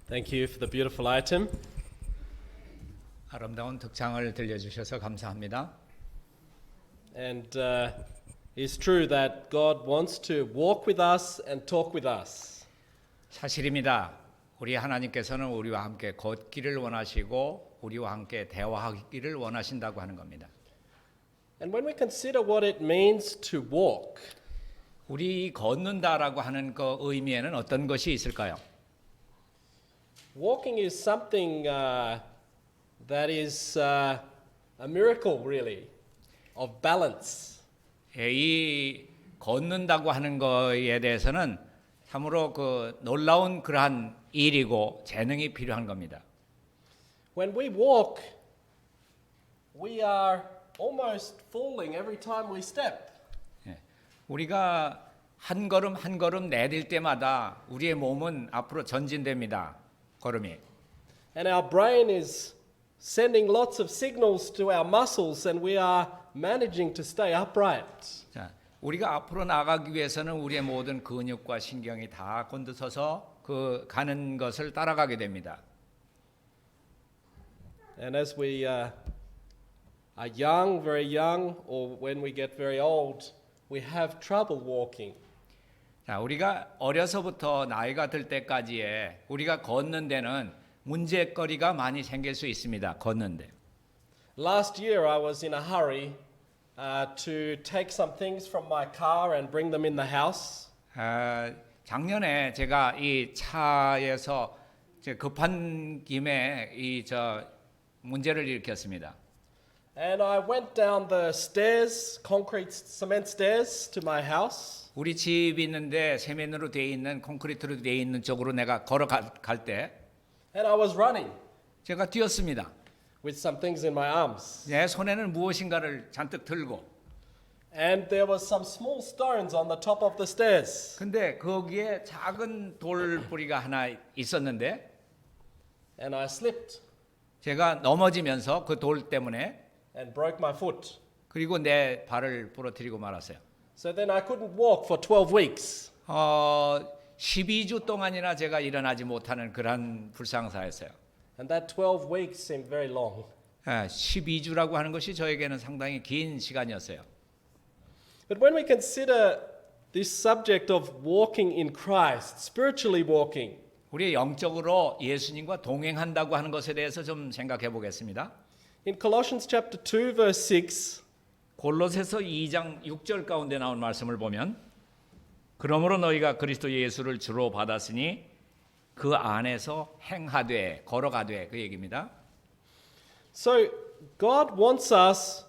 Thank you for the beautiful item. 아름다운 득창을 들려주셔서 감사합니다. And it's true that God wants to walk with us and talk with us. 사실입니다. 우리 하나님께서는 우리와 함께 걷기를 원하시고 우리와 함께 대화하기를 원하신다고 하는 겁니다. And when we consider what it means to walk, 우리 걷는다라고 하는 그 의미에는 어떤 것이 있을까요? walking is something that is a miracle, really, of balance. 이 걷는다고 하는 거에 대해서는 참으로 그 놀라운 그러한 일이고 재능이 필요한 겁니다. When we walk, we are almost falling every time we step. 우리가 한 걸음 한 걸음 내딜 때마다 우리의 몸은 앞으로 전진됩니다. 걸음이. And our brain is sending lots of signals to our muscles and we are managing to stay upright. 자, 우리가 앞으로 나가기 위해서는 우리의 모든 근육과 신경이 다 곤두서서 그 가는 것을 따라가게 됩니다. And as we are young, very young, or when we get very old, we have trouble walking. 자, 우리가 어려서부터 나이가 들 때까지에 우리가 걷는 데는 문제거리가 많이 생길 수 있습니다. 걷는데. Last year I was in a hurry to take some things from my car and bring them in the house. 작년에 제가 이 차에서 급한 김에 문제를 일으켰습니다. And I went down the stairs, concrete cement stairs to my house. 우리 집이 있는데 세면으로 되어 있는 콘크리트로 되어 있는 쪽으로 내가 걸어갈 때 And I was running 제가 뛰었습니다. with some things in my arms. 내 손에는 무엇인가를 잔뜩 들고 And there was some small stones on the top of the stairs. 근데 거기에 작은 돌뿌리가 하나 있었는데 And I slipped 제가 넘어지면서 그 돌 때문에 and broke my foot. 그리고 내 발을 부러뜨리고 말았어요. So then I couldn't walk for 12 weeks. 12주 동안이나 제가 일어나지 못하는 그런 불상사였어요. And that 12 weeks seemed very long. 12주라고 하는 것이 저에게는 상당히 긴 시간이었어요. But when we consider this subject of walking in Christ, spiritually walking, 우리 영적으로 예수님과 동행한다고 하는 것에 대해서 좀 생각해 보겠습니다. in Colossians chapter 2 verse 6, 골로새서 2장 6절 가운데 나온 말씀을 보면 그러므로 너희가 그리스도 예수를 주로 받았으니 그 안에서 행하되 걸어가되 그 얘기입니다. so God wants us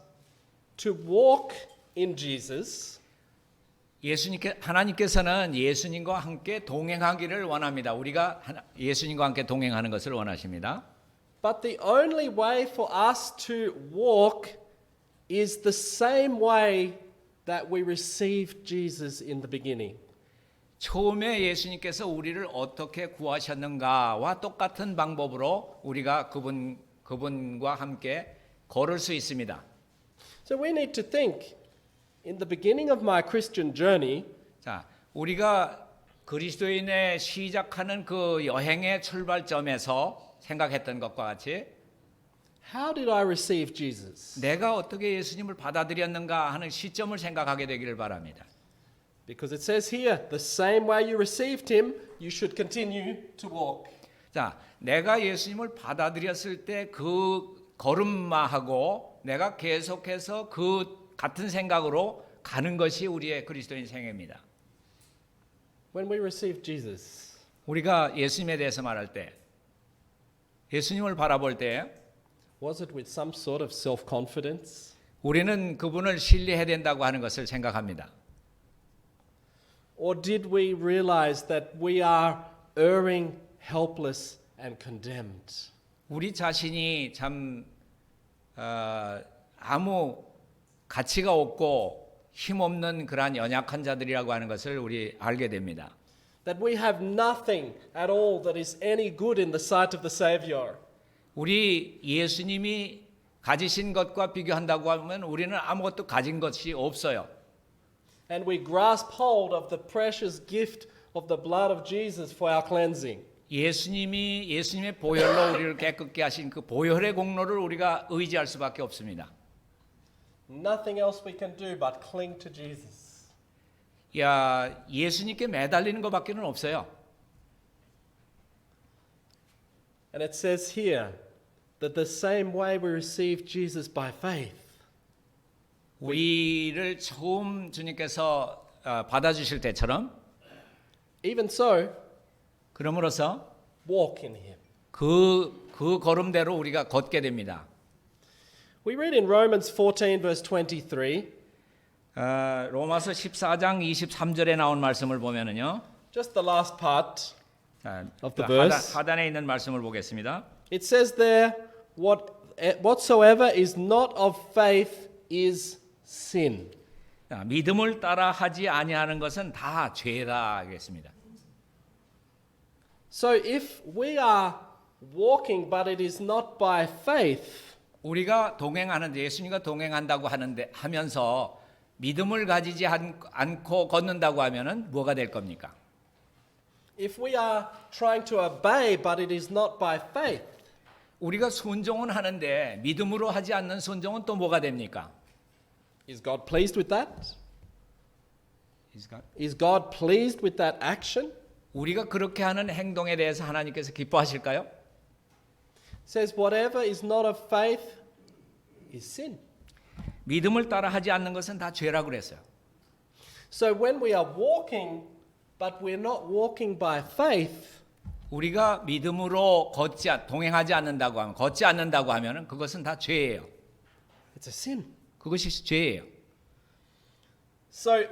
to walk in Jesus, 하나님께서는 예수님과 함께 동행하기를 원합니다. 우리가 예수님과 함께 동행하는 것을 원하십니다. but the only way for us to walk is the same way that we received Jesus in the beginning. 처음에 예수님께서 우리를 어떻게 구하셨는가와 똑같은 방법으로 우리가 그분과 함께 걸을 수 있습니다. So we need to think, in the beginning of my Christian journey, 자, 우리가 그리스도인의 시작하는 그 여행의 출발점에서 생각했던 것과 같이 how did I receive Jesus? 내가 어떻게 예수님을 받아들였는가 하는 시점을 생각하게 되기를 바랍니다. Because it says here, the same way you received him, you should continue to walk. 자, 내가 예수님을 받아들였을 때 그 걸음마하고 내가 계속해서 그 같은 생각으로 가는 것이 우리의 그리스도인 생애입니다. When we received Jesus, 우리가 예수님에 대해서 말할 때 예수님을 바라볼 때 was it with some sort of self-confidence? 우리는 그분을 신뢰해야 된다고 하는 것을 생각합니다. Or did we realize that we are erring, helpless, and condemned? 우리 자신이 참 아무 가치가 없고 힘없는 그러한 연약한 자들이라고 하는 것을 우리 알게 됩니다. That we have nothing at all that is any good in the sight of the Savior. 우리 예수님이 가지신 것과 비교한다고 하면 우리는 아무것도 가진 것이 없어요. And we grasp hold of the precious gift of the blood of Jesus for our cleansing. 예수님의 보혈로 우리를 깨끗게 하신 그 보혈의 공로를 우리가 의지할 수밖에 없습니다. Nothing else we can do but cling to Jesus. 예수님께 매달리는 것밖에는 없어요. And it says here that the same way we receive Jesus by faith, 우리를 처음 주님께서 받아주실 때처럼 even so, 그럼으로써 walk in Him. 그 걸음대로 우리가 걷게 됩니다. We read in Romans 14, verse 23, 로마서 14장 23절에 나온 말씀을 보면은요. just the last part. Of the 그 verse. 하단에 있는 말씀을 보겠습니다. It says there, whatsoever is not of faith is sin. 믿음을 따라 하지 아니하는 것은 다 죄라 하겠습니다. So if we are walking but it is not by faith, 우리가 동행하는데 예수님과 동행한다고 하면서 믿음을 가지지 않고 걷는다고 하면은 뭐가 될 겁니까? if we are trying to obey but it is not by faith, 우리가 순종은 하는데 믿음으로 하지 않는 순종은 또 뭐가 됩니까? is God pleased with that? Is God pleased with that action? 우리가 그렇게 하는 행동에 대해서 하나님께서 기뻐하실까요? It says whatever is not of faith is sin. 믿음을 따라 하지 않는 것은 다 죄라고 그랬어요. So when we are walking but we're not walking by faith, 우리가 믿음으로 동행하지 않는다고 하면 걷지 않는다고 하면은 그것은 다 죄예요. it's a sin. 그것이 죄예요. So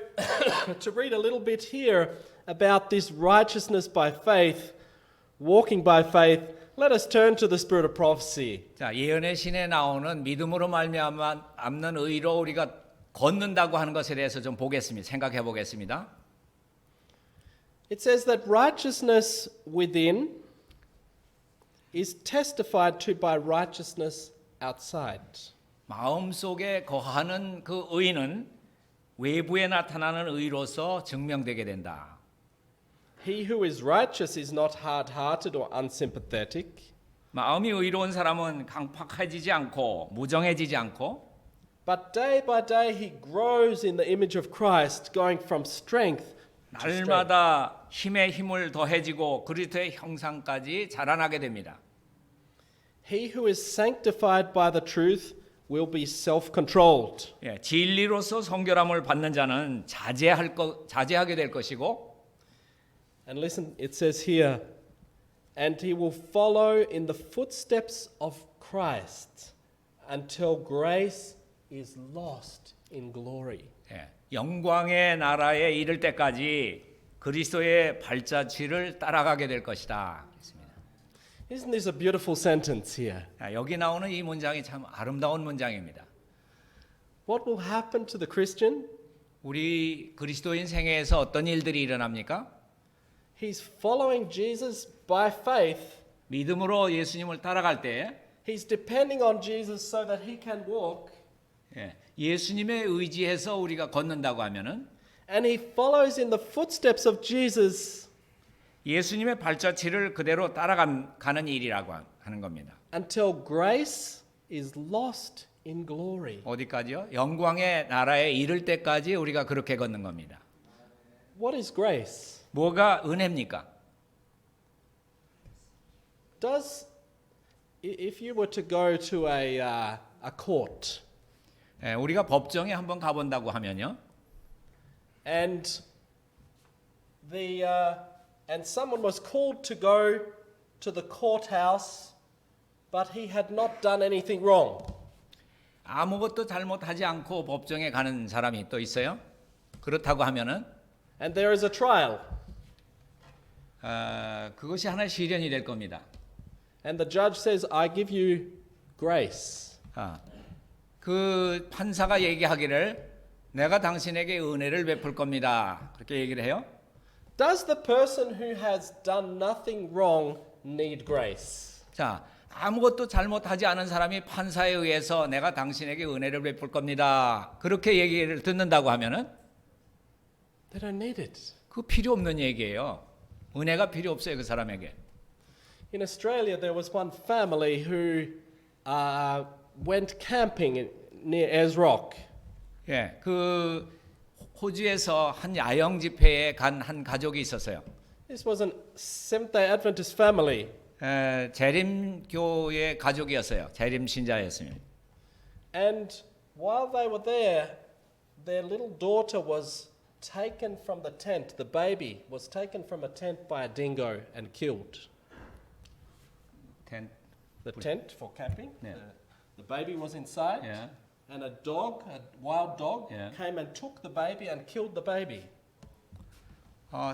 to read a little bit here about this righteousness by faith, walking by faith, let us turn to the spirit of prophecy. 자, 예언의 신에 나오는 믿음으로 말미암아 앞는 의로 우리가 걷는다고 하는 것에 대해서 좀 보겠습니다. 생각해 보겠습니다. It says that righteousness within is testified to by righteousness outside. 마음속에 거하는 그 의는 외부에 나타나는 의로서 증명되게 된다. He who is righteous is not hard-hearted or unsympathetic, 마음이 의로운 사람은 강팍해지지 않고 무정해지지 않고 but day by day he grows in the image of Christ, going from strength to strength. 날마다 힘에 힘을 더해지고 그리스도의 형상까지 자라나게 됩니다. He who is sanctified by the truth will be self-controlled. 진리로서 성결함을 받는 자는 자제하게 될 것이고 And listen, it says here, and he will follow in the footsteps of Christ until grace is lost in glory. 영광의 나라에 이를 때까지 그리스도의 발자취를 따라가게 될 것이다. Isn't this a beautiful sentence here? 여기 나오는 이 문장이 참 아름다운 문장입니다. What will happen to the Christian? 우리 그리스도인 생애에서 어떤 일들이 일어납니까? He's following Jesus by faith. 믿음으로 예수님을 따라갈 때 He's depending on Jesus so that he can walk. 예수님의 의지에서 우리가 걷는다고 하면은 And he follows in the footsteps of Jesus 예수님의 발자취를 그대로 따라가는 일이라고 하는 겁니다. until grace is lost in glory. 어디까지요? 영광의 나라에 이를 때까지 우리가 그렇게 걷는 겁니다. What is grace? 뭐가 은혜입니까? If you were to go to a court 우리가 법정에 한번 가본다고 하면요. and someone was called to go to the courthouse, but he had not done anything wrong. 아무것도 잘못하지 않고 법정에 가는 사람이 또 있어요. 그렇다고 하면은 And there is a trial. 그것이 하나의 시련이 될 겁니다. And the judge says, I give you grace. 그 판사가 얘기하기를 내가 당신에게 은혜를 베풀 겁니다. 그렇게 얘기를 해요. Does the person who has done nothing wrong need grace? 자, 아무것도 잘못하지 않은 사람이 판사에 의해서 내가 당신에게 은혜를 베풀 겁니다. 그렇게 얘기를 듣는다고 하면은 They don't need it. 그 필요 없는 얘기예요. 은혜가 필요 없어요, 그 사람에게. In Australia, there was one family who went camping near Ayers Rock. 예, 그 호주에서 한 야영 집회에 간 한 가족이 있었어요. This was a Seventh-day Adventist family. 재림교의 가족이었어요. 재림 신자였습니다. And while they were there, their little daughter was taken from the tent. The baby was taken from a tent by a dingo and killed. The tent for camping. Yeah. The baby was inside. 예. And a dog, a wild dog, Yeah. came and took the baby and killed the baby.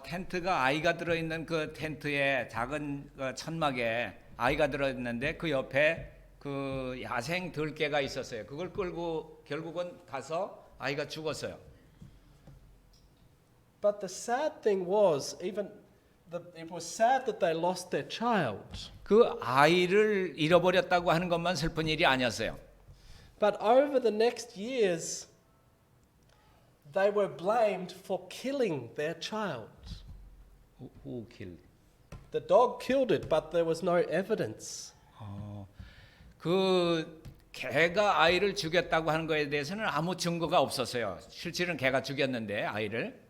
텐트가 아이가 들어있는 그 텐트에 작은 천막에 아이가 들어있는데 그 옆에 그 야생 들개가 있었어요. 그걸 끌고 결국은 가서 아이가 죽었어요. But the sad thing was, it was sad that they lost their child. 그 아이를 잃어버렸다고 하는 것만 슬픈 일이 아니었어요. But over the next years, they were blamed for killing their child. Who killed? The dog killed it, but there was no evidence. 그 개가 아이를 죽였다고 하는 것에 대해서는 아무 증거가 없었어요. 실제로는 개가 죽였는데 아이를.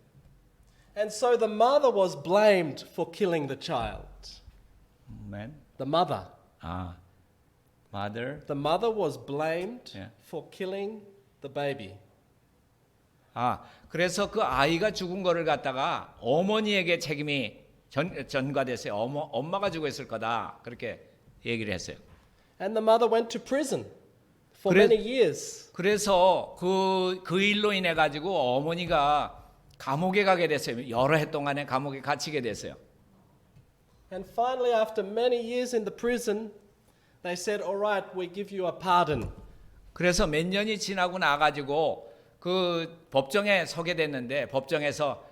And so the mother was blamed for killing the child. Man. The mother. Mother. The mother was blamed Yeah. for killing the baby. 그래서 그 아이가 죽은 거를 갖다가 어머니에게 책임이 전가됐어요. 엄마가 죽었을 거다. 그렇게 얘기를 했어요. And the mother went to prison for 그래- many years. 그래서 그 일로 인해 가지고 어머니가 감옥에 가게 됐어요. 여러 해 동안에 감옥에 갇히게 됐어요. And finally, after many years in the prison, they said, "All right, we give you a pardon." 그래서 몇 년이 지나고 나가지고 그 법정에 서게 됐는데 법정에서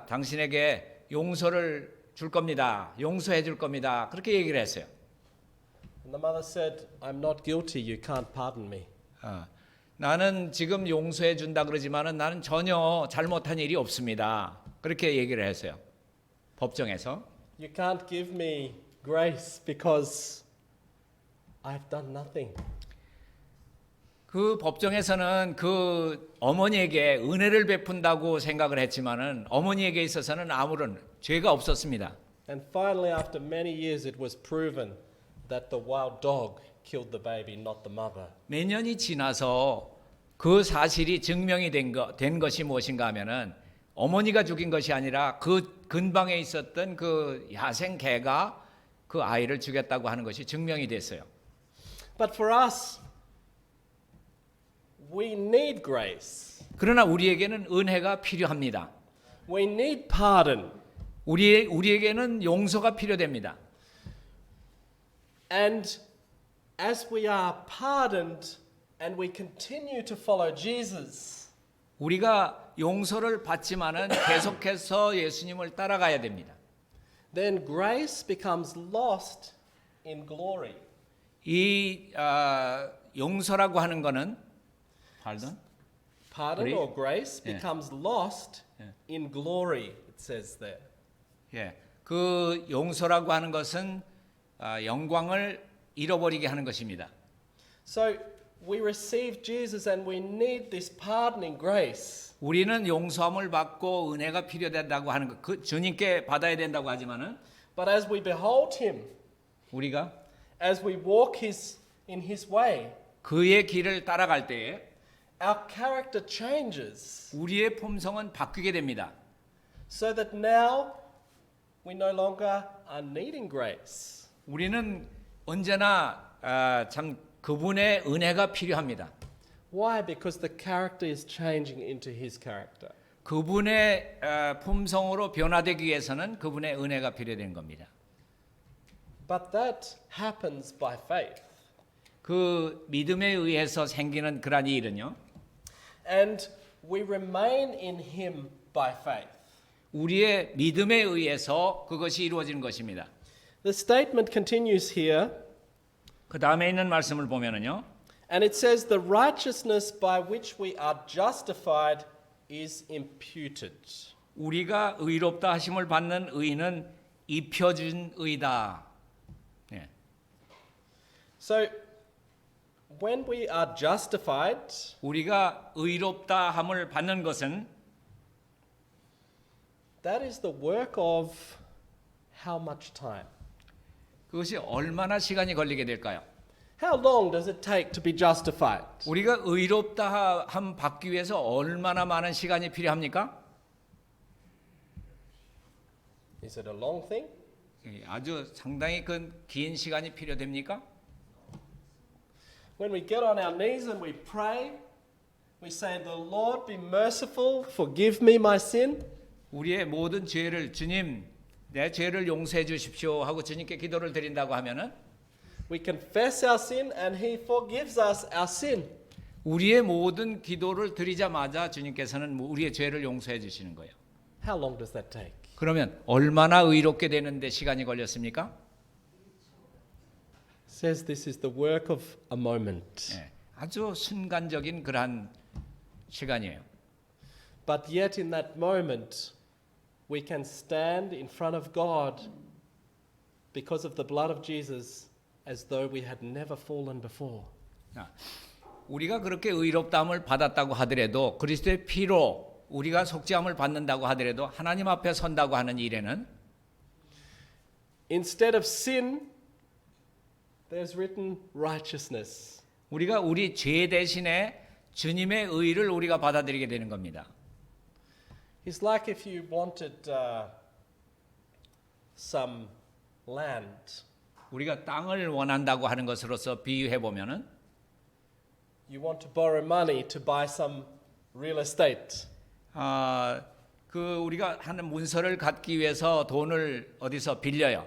당신에게 용서를 줄 겁니다. 용서해 줄 겁니다. 그렇게 얘기를 했어요. And the mother said, "I'm not guilty. You can't pardon me." 나는 지금 용서해 준다 그러지만은 나는 전혀 잘못한 일이 없습니다. 그렇게 얘기를 했어요. 법정에서. You can't give me grace because I've done nothing. 그 법정에서는 그 어머니에게 은혜를 베푼다고 생각을 했지만은 어머니에게 있어서는 아무런 죄가 없었습니다. And finally, after many years, it was proven that the wild dog killed the baby, not the mother. 몇 년이 지나서 그 사실이 증명이 된 것이 무엇인가 하면은 어머니가 죽인 것이 아니라 그 근방에 있었던 그 야생 개가 그 아이를 죽였다고 하는 것이 증명이 됐어요. But for us, we need grace. 그러나 우리에게는 은혜가 필요합니다. We need pardon. 우리에게는 용서가 필요됩니다. And as we are pardoned and we continue to follow Jesus, 우리가 용서를 받지만은 계속해서 예수님을 따라가야 됩니다. then grace becomes lost in glory. 이 용서라고 하는 거는 Pardon Grace? or grace Yeah. becomes lost Yeah. in glory, it says there. 그 용서라고 하는 것은 영광을 잃어버리게 하는 것입니다. So we receive Jesus and we need this pardoning grace. 우리는 용서함을 받고 은혜가 필요된다고 하는 것, 그 주님께 받아야 된다고 하지만은 But as we behold him, 우리가 as we walk in his way, 그의 길을 따라갈 때에 our character changes 우리의 품성은 바뀌게 됩니다. so that now we no longer are needing grace. 우리는 언제나 참 그분의 은혜가 필요합니다. Why? Because the character is changing into his character. 그분의 품성으로 변화되기 위해서는 그분의 은혜가 필요된 겁니다. But that happens by faith. 그 믿음에 의해서 생기는 그러한 일은요. And we remain in him by faith. 우리의 믿음에 의해서 그것이 이루어지는 것입니다. The statement continues here, 그 다음에 있는 말씀을 보면은요. and it says, "The righteousness by which we are justified is imputed." 우리가 의롭다 하심을 받는 의는 입혀준 의다. So, when we are justified, 우리가 의롭다 함을 받는 것은 that is the work of how much time? 그것이 얼마나 시간이 걸리게 될까요? How long does it take to be justified? 우리가 의롭다 함 받기 위해서 얼마나 많은 시간이 필요합니까? Is it a long thing? 아주 상당히 긴 시간이 필요됩니까? When we get on our knees and we pray, we say, "The Lord be merciful, forgive me my sin." 우리의 모든 죄를 주님 내 죄를 용서해 주십시오 하고 주님께 기도를 드린다고 하면은 We confess our sin and He forgives us our sin. 우리의 모든 기도를 드리자마자 주님께서는 우리의 죄를 용서해 주시는 거예요. How long does that take? 그러면 얼마나 의롭게 되는데 시간이 걸렸습니까? Says this is the work of a moment. 예, 아주 순간적인 그러한 시간이에요. But yet in that moment, we can stand in front of God because of the blood of Jesus as though we had never fallen before. 자, 우리가 그렇게 의롭다함을 받았다고 하더라도 그리스도의 피로 우리가 속죄함을 받는다고 하더라도 하나님 앞에 선다고 하는 일에는 Instead of sin, there's written righteousness. 우리가 우리 죄 대신에 주님의 의를 우리가 받아들이게 되는 겁니다. It's like if you wanted some land. 우리가 땅을 원한다고 하는 것으로서 비유해 보면은 You want to borrow money to buy some real estate. 우리가 하는 문서를 갖기 위해서 돈을 어디서 빌려요.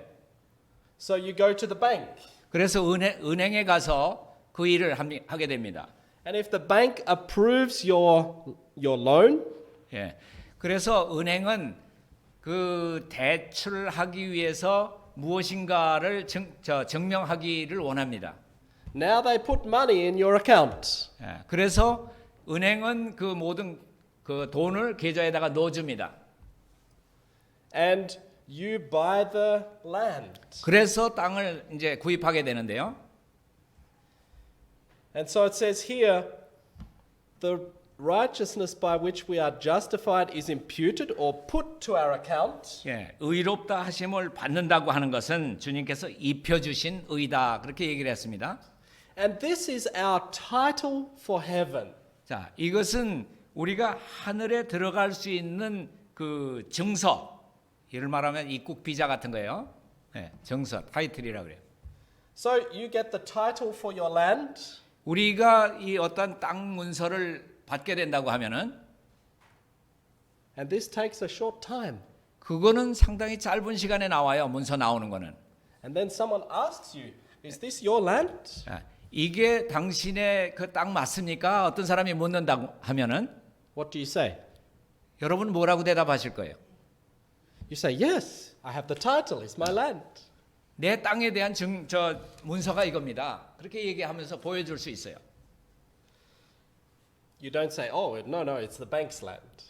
So you go to the bank. 그래서 은행에 가서 그 일을 하게 됩니다. And if the bank approves your loan, 예. 그래서 은행은 그 대출하기 위해서 무엇인가를 증명하기를 원합니다. now they put money in your account. 예. 그래서 은행은 그 모든 그 돈을 계좌에다가 넣어줍니다. And you buy the land. 그래서 땅을 이제 구입하게 되는데요. And so it says here, the righteousness by which we are justified is imputed or put to our account. 예, 의롭다 하심을 받는다고 하는 것은 주님께서 입혀 주신 의다 그렇게 얘기를 했습니다. And this is our title for heaven. 자, 이것은 우리가 하늘에 들어갈 수 있는 그 증서, 이를 말하면 입국 비자 같은 거예요. 예, 증서, 타이틀이라 그래요. So you get the title for your land, 우리가 이 어떤 땅 문서를 받게 된다고 하면은 and this takes a short time. 그거는 상당히 짧은 시간에 나와요. 문서 나오는 거는. And then someone asks you, is this your land? 자, 이게 당신의 그 땅 맞습니까? 어떤 사람이 묻는다고 하면은 What do you say? 여러분 뭐라고 대답하실 거예요? You say, yes, I have the title, it's my land. 내 땅에 대한 문서가 이겁니다. 그렇게 얘기하면서 보여줄 수 있어요. You don't say, oh, no, it's the bank's land.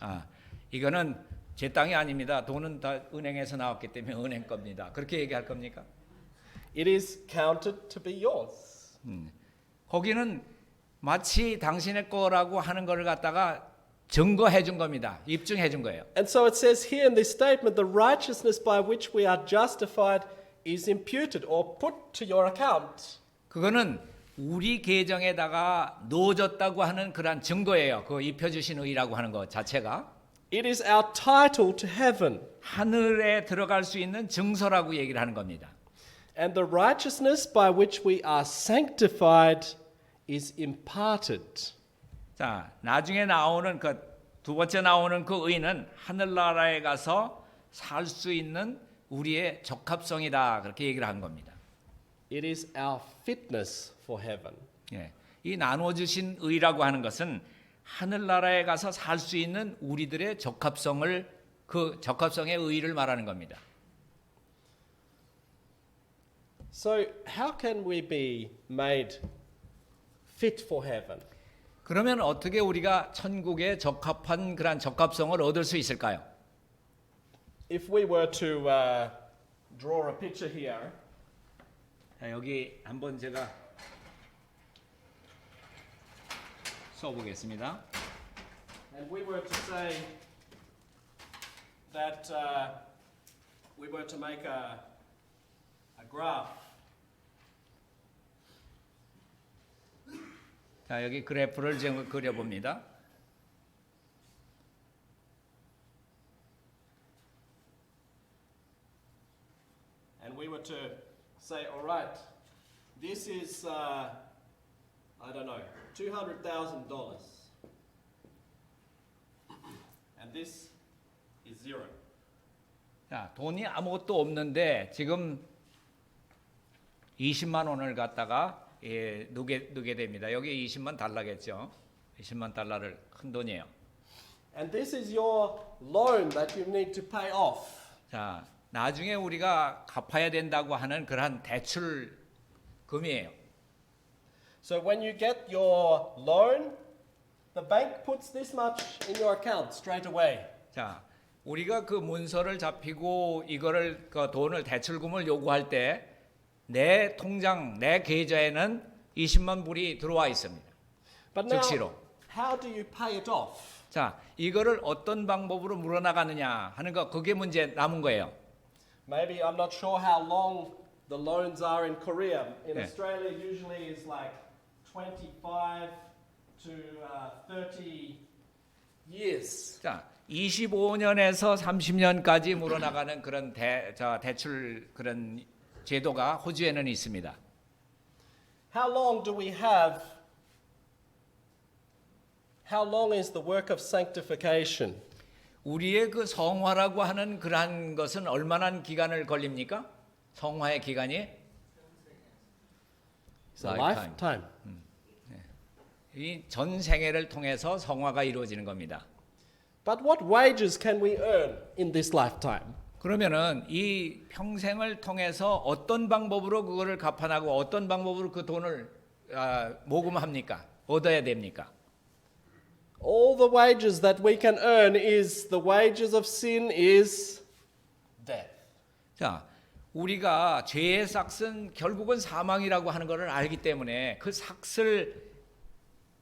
이거는 제 땅이 아닙니다. 돈은 다 은행에서 나왔기 때문에 은행 겁니다. 그렇게 얘기할 겁니까? It is counted to be yours. 거기는 마치 당신의 거라고 하는 것을 갖다가 증거해 준 겁니다. 입증해 준 거예요. And so it says here in this statement, the righteousness by which we are justified is imputed or put to your account. 그거는 우리 계정에다가 넣어졌다고 하는 그런 증거예요. 그 입혀주신 의라고 하는 것 자체가. It is our title to heaven. 하늘에 들어갈 수 있는 증서라고 얘기를 하는 겁니다. And the righteousness by which we are sanctified is imparted. 자, 나중에 나오는 두 번째 나오는 그 의는 하늘나라에 가서 살 수 있는 우리의 적합성이다. 그렇게 얘기를 한 겁니다. It is our fitness for heaven. 예, 이 나누어 주신 의라고 하는 것은 하늘나라에 가서 살 수 있는 우리들의 적합성을 그 적합성의 의를 말하는 겁니다. So how can we be made fit for heaven? 그러면 어떻게 우리가 천국에 적합한 그런 적합성을 얻을 수 있을까요? If we were to draw a picture here, 자, 여기 한번 제가 써보겠습니다. And we were to say that we were to make a graph. 자, 여기 그래프를 지금 그려봅니다. And we were to say, all right, this is, I don't know, $200,000. And this is zero. 자, 돈이 아무것도 없는데 지금 20만 원을 갖다가 누게 됩니다. 여기 20만 달러겠죠. 20만 달러를 큰 돈이에요. And this is your loan that you need to pay off. 자, 나중에 우리가 갚아야 된다고 하는 그러한 대출금이에요. So when you get your loan, the bank puts this much in your account straight away. 자, 우리가 그 문서를 잡히고 이거를 그 돈을 대출금을 요구할 때 내 통장, 내 계좌에는 20만 불이 들어와 있습니다. But now, 즉시로. how do you pay it off? 자, 이거를 어떤 방법으로 물어나가느냐 하는 거 그게 문제 남은 거예요. Maybe I'm not sure how long the loans are in Korea. In Yeah. Australia, usually is like 25 to 30 years. 자, 25년에서 30년까지 물어나가는 그런 대출 그런 제도가 호주에는 있습니다. How long do we have? How long is the work of sanctification? 우리의 그 성화라고 하는 그러한 것은 얼마나 기간을 걸립니까? 성화의 기간이 It's a lifetime. 이 전 생애를 통해서 성화가 이루어지는 겁니다. But what wages can we earn in this lifetime? 그러면은 이 평생을 통해서 어떤 방법으로 그거를 갚아나고 어떤 방법으로 그 돈을 모금합니까? 얻어야 됩니까? All the wages that we can earn is the wages of sin is death. 자, 우리가 죄의 삭은 결국은 사망이라고 하는 것을 알기 때문에 그 삭을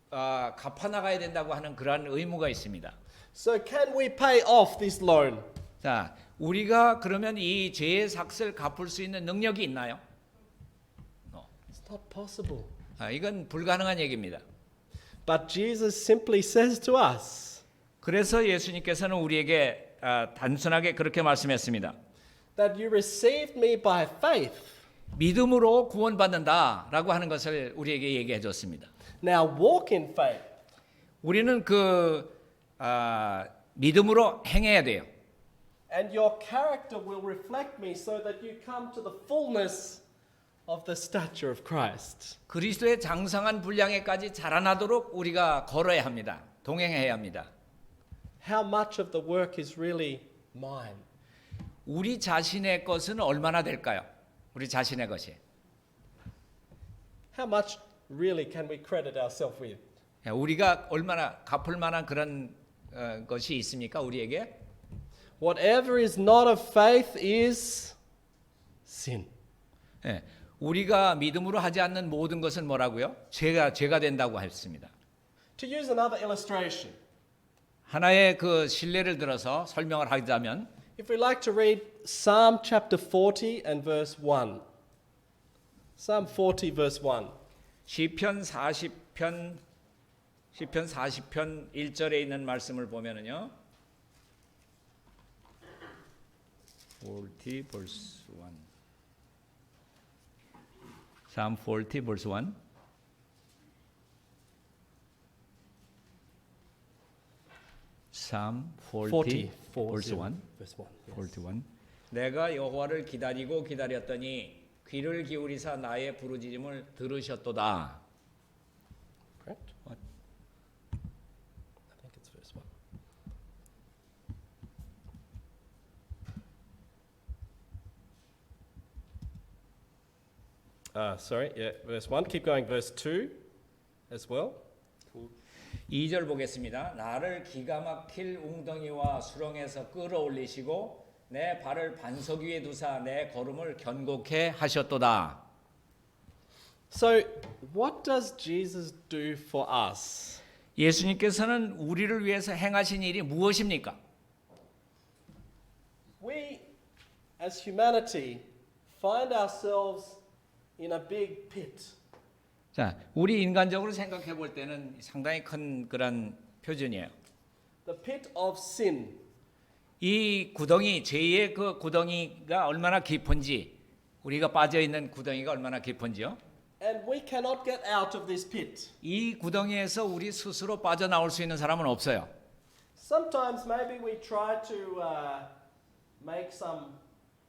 갚아나가야 된다고 하는 그러한 의무가 있습니다. So can we pay off this loan? 자, 우리가 그러면 이 죄의 삭을 갚을 수 있는 능력이 있나요? It's not possible. 이건 불가능한 얘기입니다. But Jesus simply says to us 그래서 예수님께서는 우리에게 단순하게 그렇게 말씀했습니다. that you received me by faith. 믿음으로 구원받는다라고 하는 것을 우리에게 얘기해 줬습니다. Now walk in faith. 우리는 믿음으로 행해야 돼요. And your character will reflect me so that you come to the fullness of the stature of Christ. 그리스도의 장성한 분량에까지 자라나도록 우리가 걸어야 합니다. 동행해야 합니다. How much of the work is really mine? 우리 자신의 것은 얼마나 될까요? 우리 자신의 것이. How much really can we credit ourselves with? 우리가 얼마나 갚을 만한 그런 것이 있습니까? 우리에게? Whatever is not of faith is sin. 예, 우리가 믿음으로 하지 않는 모든 것은 뭐라고요? 죄가 된다고 했습니다. To use another illustration, 하나의 그 실례를 들어서 설명을 하자면 if we like to read Psalm chapter 40 and verse 1. Psalm 40 verse 1. 시편 40편 1절에 있는 말씀을 보면은요. 40 verse 1. Psalm 40 verse 1. Psalm 40 verse 1. Verse 1. Yes. 41. 내가 여호와를 기다리고 기다렸더니 귀를 기울이사 나의 부르짖음을 들으셨도다. Correct? What? I think it's verse 1. Sorry, yeah, verse 1. Keep going, verse 2 as well. 2절 보겠습니다. 나를 기가 막힐 웅덩이와 수렁에서 끌어올리시고 내 발을 반석 위에 두사 내 걸음을 견고케 하셨도다. So, what does Jesus do for us? 예수님께서는 우리를 위해서 행하신 일이 무엇입니까? We, as humanity, find ourselves in a big pit. 자, 우리 인간적으로 생각해 볼 때는 상당히 큰 그런 표준이에요. The pit of sin. 이 구덩이, 죄의 그 구덩이가 얼마나 깊은지, 우리가 빠져 있는 구덩이가 얼마나 깊은지요? And we cannot get out of this pit. 이 구덩이에서 우리 스스로 빠져나올 수 있는 사람은 없어요. Sometimes maybe we try to make some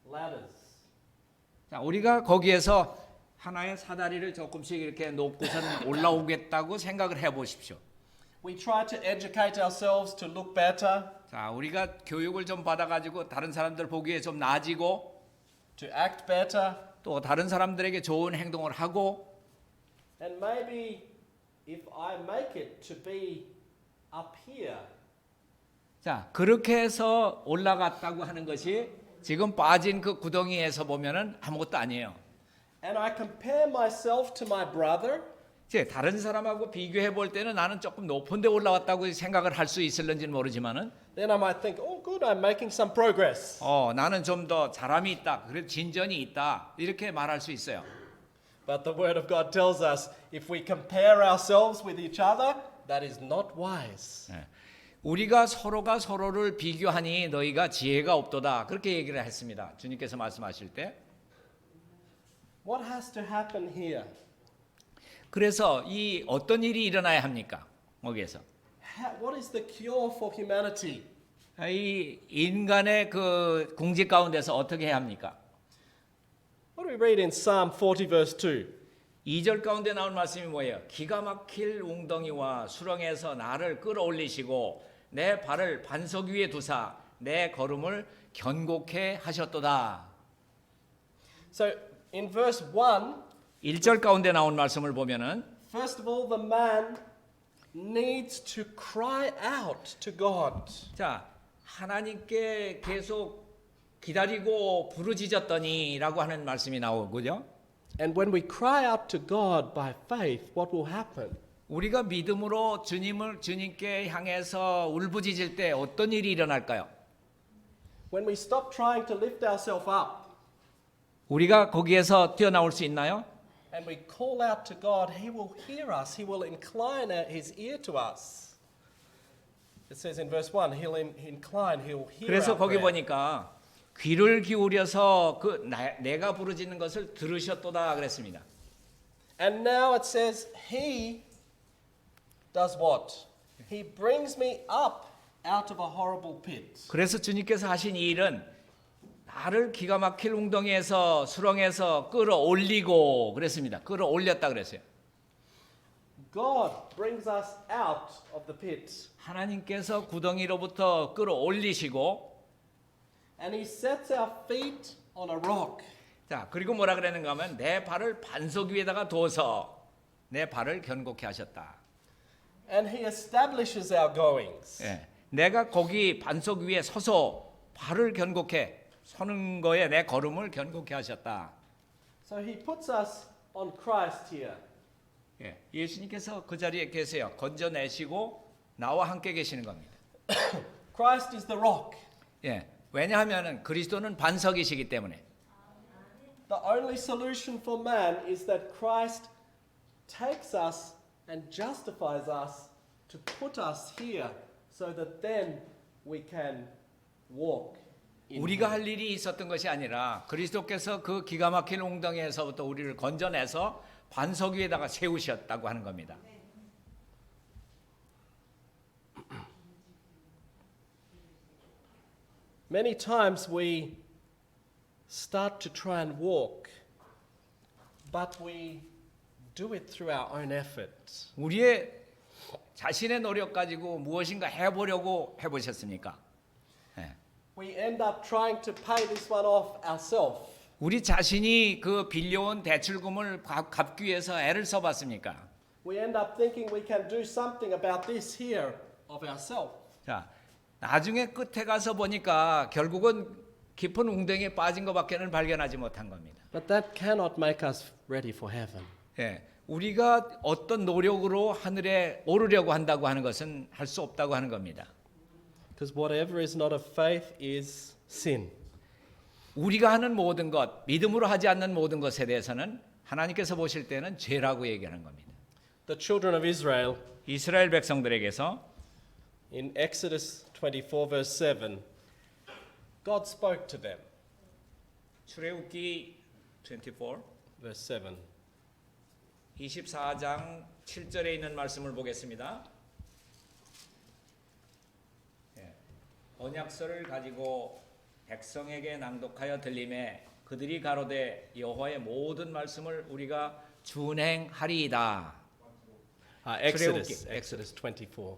ladders. 자, 우리가 거기에서 하나의 사다리를 조금씩 이렇게 놓고선 올라오겠다고 생각을 해 보십시오. We try to educate ourselves to look better, 자, 우리가 교육을 좀 받아가지고 다른 사람들 보기에 좀 나아지고 to act better, 또 다른 사람들에게 좋은 행동을 하고 and maybe if I make it to be up here, 자, 그렇게 해서 올라갔다고 하는 것이 지금 빠진 그 구덩이에서 보면은 아무것도 아니에요. and I compare myself to my brother, 이제 다른 사람하고 비교해 볼 때는 나는 조금 높은 데 올라왔다고 생각을 할 수 있을는지는 모르지만은 then I might think, oh good, I'm making some progress. 나는 좀 더 잘함이 있다. 그래도 진전이 있다. 이렇게 말할 수 있어요. But the Word of God tells us if we compare ourselves with each other, that is not wise. 예. 우리가 서로가 서로를 비교하니 너희가 지혜가 없도다. 그렇게 얘기를 했습니다. 주님께서 말씀하실 때. What has to happen here? 그래서 이 어떤 일이 일어나야 합니까? 거기에서. What is the cure for humanity? 이 인간의 그 궁지 가운데서 어떻게 해야 합니까? What do we read in Psalm 40 verse 2? 2절 가운데 나온 말씀이 뭐예요? 기가 막힐 웅덩이와 수렁에서 나를 끌어올리시고 내 발을 반석 위에 두사 내 걸음을 견고케 하셨도다. So in verse 1, 1절 가운데 나온 말씀을 보면은 first of all, the man needs to cry out to God. 자, 하나님께 계속 기다리고 부르짖었더니라고 하는 말씀이 나오고요. And when we cry out to God by faith, what will happen? 우리가 믿음으로 주님께 향해서 울부짖을 때 어떤 일이 일어날까요? When we stop trying to lift ourselves up 우리가 거기에서 뛰어나올 수 있나요? and we call out to God, He will hear us. He will incline His ear to us. It says in verse 1, He'll incline, He'll hear 그래서 our 거기 prayer. 보니까 귀를 기울여서 내가 부르짖는 것을 들으셨도다 그랬습니다. And now it says, He does what? He brings me up out of a horrible pit. 그래서 주님께서 하신 이 일은 나를 기가 막힐 웅덩이에서 수렁에서 끌어올리고 그랬습니다. 끌어올렸다 그랬어요. God brings us out of the pit. 하나님께서 구덩이로부터 끌어올리시고 And He sets our feet on a rock. 자, 그리고 뭐라 그랬는가 하면 내 발을 반석 위에다가 둬서 내 발을 견고케 하셨다. And He establishes our goings. 예, 내가 거기 반석 위에 서서 발을 견고케 서는 거에 내 걸음을 견고케 하셨다. So He puts us on Christ here. 예, 예수님께서 그 자리에 계세요. 건져내시고 나와 함께 계시는 겁니다. Christ is the rock. 예, 왜냐하면 그리스도는 반석이시기 때문에. The only solution for man is that Christ takes us and justifies us to put us here so that then we can walk in 우리가 Him. 할 일이 있었던 것이 아니라 그리스도께서 그 기가 막힌 웅덩이에서부터 우리를 건져내서 반석 위에다가 세우셨다고 하는 겁니다. Many times we start to try and walk, but we do it through our own efforts. 우리의 자신의 노력 가지고 무엇인가 해보려고 해보셨습니까? 예. We end up trying to pay this one off ourselves. 우리 자신이 그 빌려온 대출금을 갚기 위해서 애를 써봤습니까? We end up thinking we can do something about this here of ourselves. 자, 나중에 끝에 가서 보니까 결국은 깊은 웅덩이에 빠진 것밖에는 발견하지 못한 겁니다. But that cannot make us ready for heaven. 예, 우리가 어떤 노력으로 하늘에 오르려고 한다고 하는 것은 할 수 없다고 하는 겁니다. Because whatever is not of faith is sin. 우리가 하는 모든 것, 믿음으로 하지 않는 모든 것에 대해서는 하나님께서 보실 때는 죄라고 얘기하는 겁니다. The children of Israel 이스라엘 백성들에게서 in Exodus 24 verse 7, God spoke to them. 출애굽기 24 Verse 7. 24장 7절에 있는 말씀을 보겠습니다. 언약서를 가지고 백성에게 낭독하여 들림에 그들이 가로되 여호와의 모든 말씀을 우리가 준행하리이다. Exodus 24.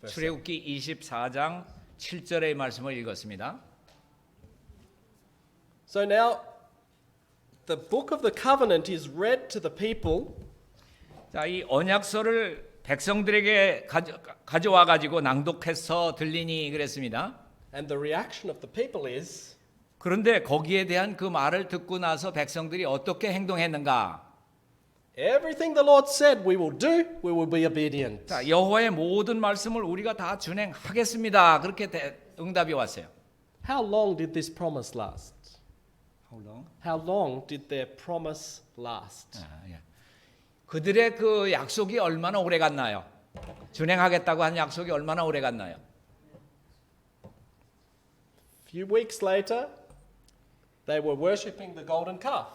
출애굽기 24장 7절의 말씀을 읽었습니다. So now the book of the covenant is read to the people. 자, 이 언약서를 백성들에게 가져와 가지고 낭독해서 들리니 그랬습니다. And the reaction of the people is, 그런데 거기에 대한 그 말을 듣고 나서 백성들이 어떻게 행동했는가? everything the Lord said we will do, we will be obedient. 자, 여호와의 모든 말씀을 우리가 다 준행하겠습니다. 그렇게 응답이 왔어요. How long did this promise last? How long? How long did their promise last? 그들의 그 약속이 얼마나 오래 갔나요? 준행하겠다고 한 약속이 얼마나 오래 갔나요? Few weeks later, they were worshipping the golden calf.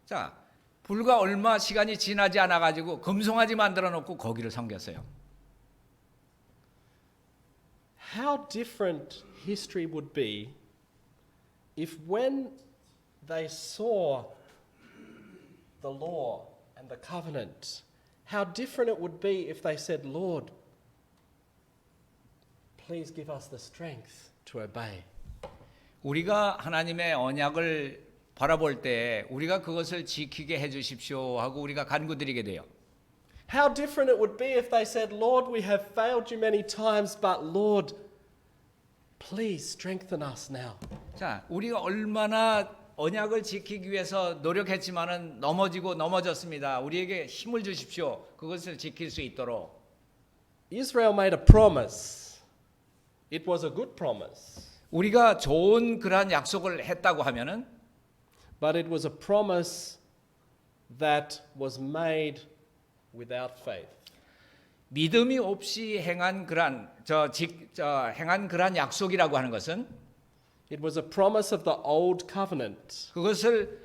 자, 불과 얼마 시간이 지나지 않아 가지고 금송아지 만들어 놓고 거기를 섬겼어요. How different history would be if when they saw the law and the covenant, how different it would be if they said, Lord, please give us the strength to obey. 우리가 하나님의 언약을 바라볼 때 우리가 그것을 지키게 해 주십시오 하고 우리가 간구드리게 돼요. How different it would be if they said, Lord, we have failed you many times, but Lord, please strengthen us now. 자, 우리가 얼마나 언약을 지키기 위해서 노력했지만은 넘어졌습니다. 우리에게 힘을 주십시오. 그것을 지킬 수 있도록. Israel made a promise. It was a good promise, 우리가 좋은 그러한 약속을 했다고 하면은 but it was a promise that was made without faith. 믿음이 없이 행한 그러한 행한 그러한 약속이라고 하는 것은 It was a promise of the old covenant. 그것을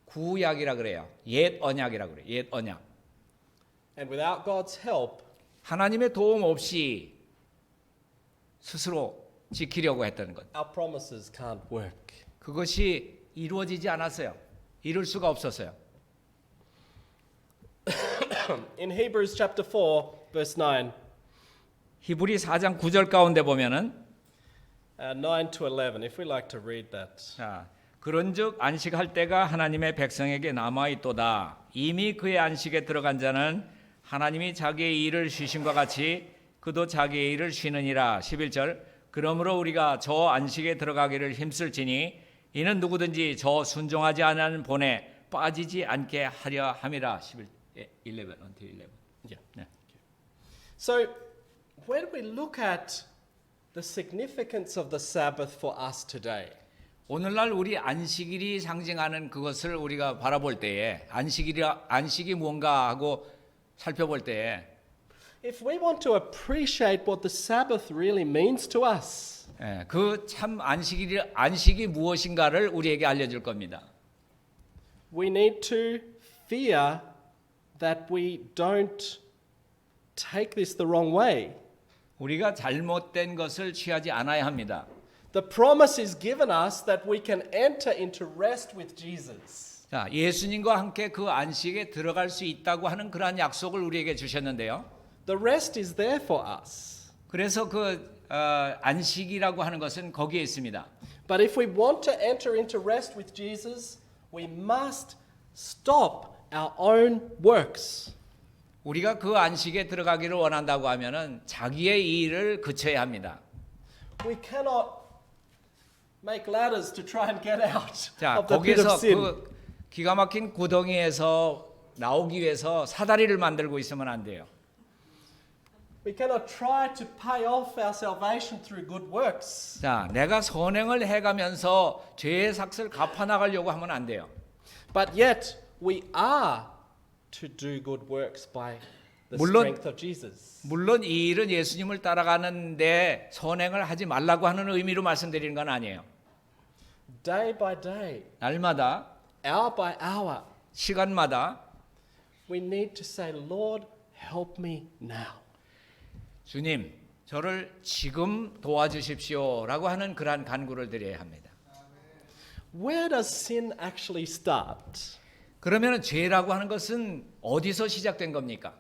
구약이라 그래요. 옛 언약이라 그래요. 옛 언약. And without God's help, 하나님의 도움 없이 스스로 지키려고 했다는 것. our promises can't work. 그것이 이루어지지 않았어요. 이룰 수가 없었어요. In Hebrews chapter 4, verse 9, 히브리 4장 9절 가운데 보면은 9 to 11, if we like to read that. 자, 그런즉 안식할 때가 하나님의 백성에게 남아 있도다. 이미 그의 안식에 들어간 자는 하나님이 자기의 일을 쉬심과 같이 그도 자기의 일을 쉬느니라. 11절. 그러므로 우리가 저 안식에 들어가기를 힘쓸지니 이는 누구든지 저 순종하지 않은 본에 빠지지 않게 하려 함이라. 11 until 11. Yeah. 네. So, when we look at the significance of the Sabbath for us today, 오늘날 우리 안식일이 상징하는 그것을 우리가 바라볼 때에 안식이 뭔가 하고 살펴볼 때에 if we want to appreciate what the Sabbath really means to us, 그 참 안식이 무엇인가를 우리에게 알려줄 겁니다. we need to fear that we don't take this the wrong way. 우리가 잘못된 것을 취하지 않아야 합니다. The promise is given us that we can enter into rest with Jesus. 자, 예수님과 함께 그 안식에 들어갈 수 있다고 하는 그러한 약속을 우리에게 주셨는데요. The rest is there for us. 그래서 그 안식이라고 하는 것은 거기에 있습니다. But if we want to enter into rest with Jesus, we must stop our own works. 우리가 그 안식에 들어가기를 원한다고 하면은 자기의 일을 그쳐야 합니다. We cannot make ladders to try and get out 자, of the pit of 거기서 sin. 기가 막힌 구덩이에서 나오기 위해서 사다리를 만들고 있으면 안 돼요. We cannot try to pay off our salvation through good works. 자, 내가 선행을 해가면서 죄의 삭을 갚아나가려고 하면 안 돼요. But yet, we are to do good works by the 물론- strength of Jesus. 물론 이 일은 예수님을 따라가는데 선행을 하지 말라고 하는 의미로 말씀드리는 건 아니에요. Day by day, 날마다, hour by hour, 시간마다 we need to say, Lord, help me now. 주님, 저를 지금 도와주십시오라고 하는 그러한 간구를 드려야 합니다. Where does sin actually start? 그러면 죄라고 하는 것은 어디서 시작된 겁니까?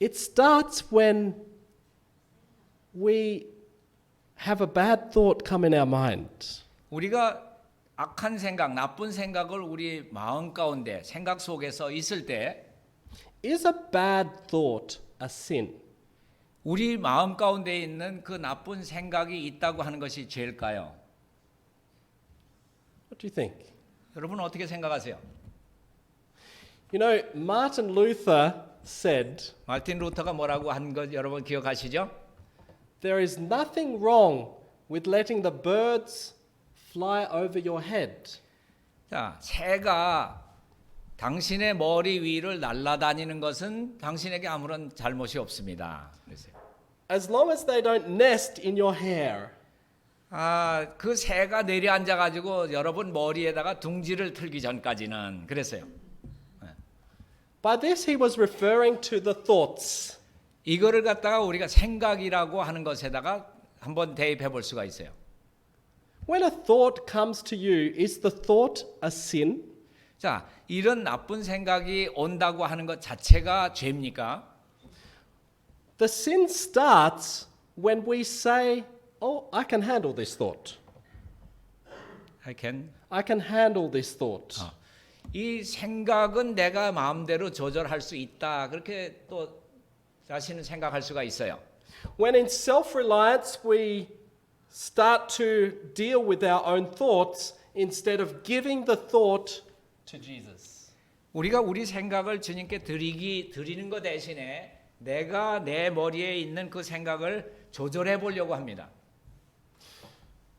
It starts when we have a bad thought come in our mind. 우리가 악한 생각, 나쁜 생각을 우리 마음 가운데, 생각 속에서 있을 때 Is a bad thought a sin? 우리 마음 가운데 있는 그 나쁜 생각이 있다고 하는 것이 죄일까요? What do you think? 여러분 어떻게 생각하세요? You know, Martin Luther said, 마틴 루터가 뭐라고 한 것 여러분 기억하시죠? there is nothing wrong with letting the birds fly over your head. 자, 새가 당신의 머리 위를 날아다니는 것은 당신에게 아무런 잘못이 없습니다. 그랬어요. As long as they don't nest in your hair. 그 새가 내려앉아 가지고 여러분 머리에다가 둥지를 틀기 전까지는 그랬어요. By this he was referring to the thoughts. 이거를 갖다가 우리가 생각이라고 하는 것에다가 한번 대입해 볼 수가 있어요. When a thought comes to you, is the thought a sin? 자, 이런 나쁜 생각이 온다고 하는 것 자체가 죄입니까? The sin starts when we say, oh, I can handle this thought. I can. I can handle this thought. 이 생각은 내가 마음대로 조절할 수 있다. 그렇게 또 자신은 생각할 수가 있어요. When in self-reliance we start to deal with our own thoughts instead of giving the thought to Jesus. 우리가 우리 생각을 주님께 드리는 것 대신에 내가 내 머리에 있는 그 생각을 조절해 보려고 합니다.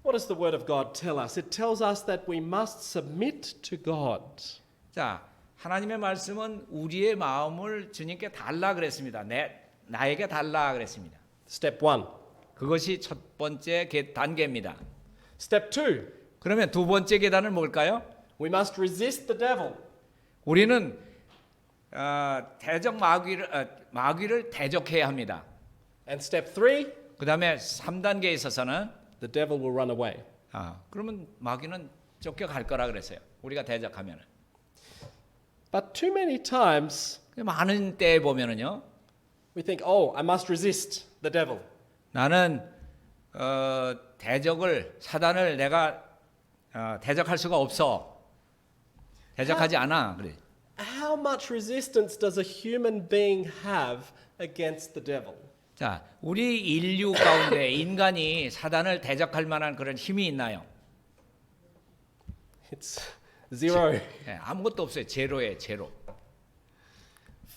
What does the Word of God tell us? It tells us that we must submit to God. 자, 하나님의 말씀은 우리의 마음을 주님께 달라 그랬습니다. 나에게 달라 그랬습니다. Step 1. 그것이 첫 번째 단계입니다. Step 2. 그러면 두 번째 계단은 뭘까요? We must resist the devil. 우리는 마귀를 대적해야 합니다. And step 3, 그 다음에 3단계에 있어서는 the devil will run away. 그러면 마귀는 쫓겨갈 거라 그랬어요. 우리가 대적하면은. But too many times 많은 때에 보면은요, we think, oh, I must resist the devil. 나는 사단을 내가 대적할 수가 없어. 대적하지 않아. 그래. How much resistance does a human being have against the devil? 자, 우리 인류 가운데 인간이 사단을 대적할 만한 그런 힘이 있나요? It's zero. 아무것도 없어요. 제로예요, 제로.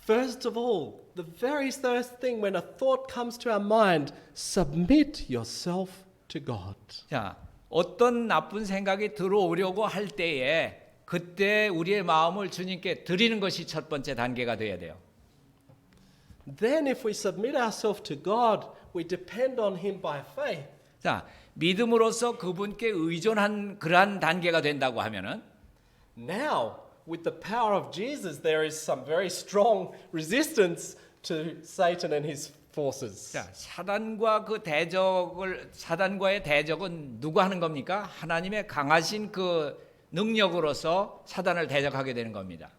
First of all, the very first thing when a thought comes to our mind, submit yourself to God. 자, 어떤 나쁜 생각이 들어오려고 할 때에 그때 우리의 마음을 주님께 드리는 것이 첫 번째 단계가 되어야 돼요. Then if we submit ourselves to God, we depend on Him by faith. 자, 믿음으로써 그분께 의존한 그러한 단계가 된다고 하면은 Now, with the power of Jesus, there is some very strong resistance to Satan and his forces. 자, 사단과의 대적은 누가 하는 겁니까? 하나님의 강하신 그 능력으로서 사단을 대적하게 되는 겁니다.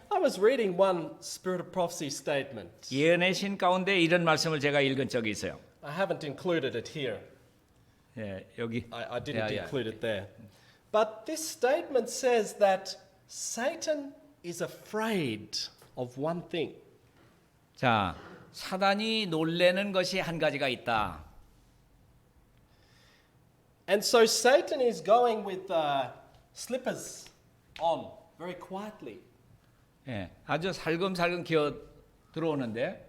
I was reading one Spirit of Prophecy statement. 예언의 신 가운데 이런 말씀을 제가 읽은 적이 있어요. I haven't included it here. 예, 여기. I didn't Yeah. include it there. But this statement says that Satan is afraid of one thing. 자, 사단이 놀래는 것이 한 가지가 있다. And so Satan is going with slippers on very quietly. 예, 아주 살금살금 기어 들어오는데